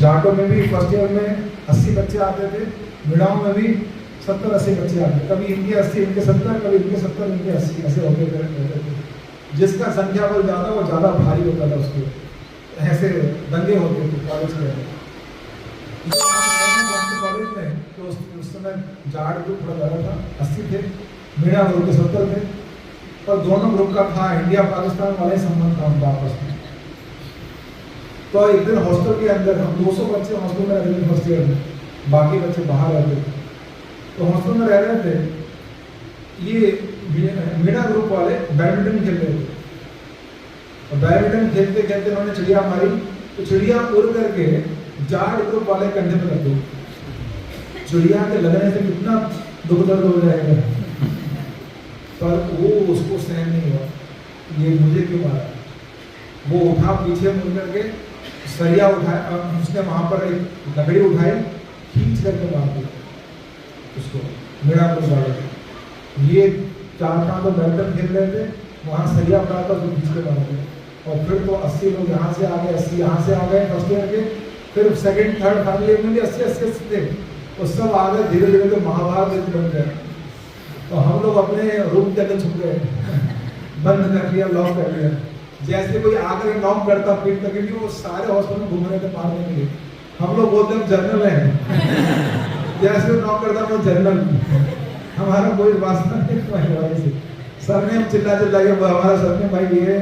जाटों में भी first year में 80 बच्चे आते थे, मिड़ाओं में भी 70-80 बच्चे आते, कभी इनके 80 इनके 70, कभी इनके 70 इनके 80, ऐसे होते थे। जिसका संख्या बल ज़्यादा वो ज़्यादा भारी होता था, उसको ऐसे दंगे होते थे कॉलेज के कॉलेज में। तो उस समय जाट ग्रुप थोड़ा ज़्यादा था, 80 थे, मिड़ा ग्रुप के 70 थे, और दोनों ग्रुप का था इंडिया पाकिस्तान वाले संबंध था उनका आपस में। तो एक दिन हॉस्टल के अंदर हम 200 बच्चे हॉस्टल में रहते थे फर्स्ट ईयर में, बाकी बच्चे बाहर रहते थे। तो हॉस्टल में रह रहे थे, ये मीणा ग्रुप वाले बैडमिंटन खेल रहे थे, और बैडमिंटन खेलते खेलते उन्होंने चिड़िया मारी, तो चिड़िया उड़ करके जाट ग्रुप वाले कंधे पे लग गई। चिड़िया के लगने से कितना दुख दर्द हो जाएगा, पर वो उसको सहन नहीं हुआ, ये मुझे क्यों मारा। वो उठा, पीछे मुड़ करके सरिया उठाया, उसने वहां पर एक लकड़ी उठाई, खींच करके मार दिया उसको, मेरा ग्रुप वाले। ये 4-5 तो बैडमिंटन खेल रहे थे, वहां सरिया उठाया था, उसको खींच के मार दिया। और फिर तो 80 लोग यहाँ से आ गए, 80 यहाँ से आ गए फर्स्ट ईयर के, फिर सेकंड थर्ड फाइनल ईयर में भी 80 थे, वो सब आ गए। धीरे धीरे तो महाभारत बन गया। तो हम लोग अपने रूम के अंदर छुप गए, बंद कर लिया, लॉक कर लिया। जैसे कोई आकर नॉक करता पीट तक, वो सारे हॉस्पिटल में घूम रहे थे मारने के लिए। हम लोग बोलते हैं जनरल हैं, जैसे नॉक करता वो जनरल। हमारा कोई वास्ता नहीं से। सर ने हम चिल्ला के हमारा सर ने, भाई ये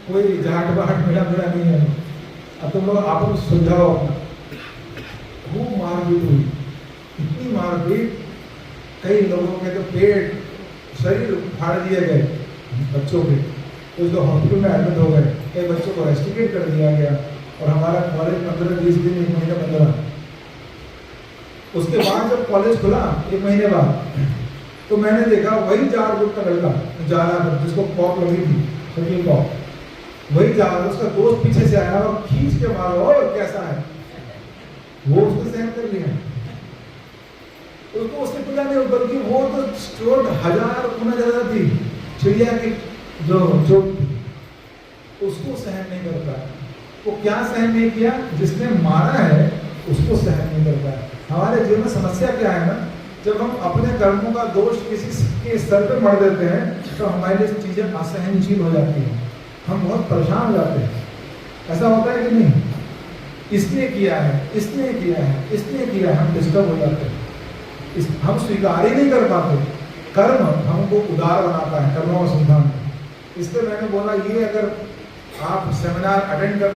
कोई जाट बाट मेरा नहीं है, अब तुम लोग आप सुलझाओ अपना। खूब मारपीट हुई, इतनी मारपीट, कई लोगों के तो पेट शरीर फाड़ दिए गए बच्चों के, तो जो हॉस्पिटल में एडमिट हो गए। कई बच्चों को रेस्टिकेट कर दिया गया, और हमारा कॉलेज 15-20 दिन, 1 महीना 15। उसके बाद जब कॉलेज खुला 1 महीने बाद, तो मैंने देखा वही जाट ग्रुप का लड़का जा रहा था, जिसको पॉप लगी थी, शकील पॉप, वही जा रहा था। उसका दोस्त पीछे से आया और खींच के मारा, और कैसा है, वो उसको सहन कर लिया, उसको उसने पिला नहीं, बल्कि वो तो चोट 1000 गुना ज्यादा थी, चिड़िया की जो चोट थी, उसको सहन नहीं कर पाया। वो क्या सहन नहीं किया, जिसने मारा है उसको सहन नहीं कर पाया। हमारे जीवन में समस्या क्या है ना, जब हम अपने कर्मों का दोष किसी के स्तर पर मर देते हैं, तो हमारे लिए चीजें असहनशील हो जाती हैं, हम बहुत परेशान हो जाते हैं। ऐसा होता है कि नहीं, इसने किया है, इसने किया है, इसने किया है, हम डिस्टर्ब हो जाते हैं, हम स्वीकार ही नहीं कर पाते। कर्म हमको उदार बनाता है, कर्मों का सिद्धांत। इसलिए मैंने बोला, ये अगर आप सेमिनार अटेंड कर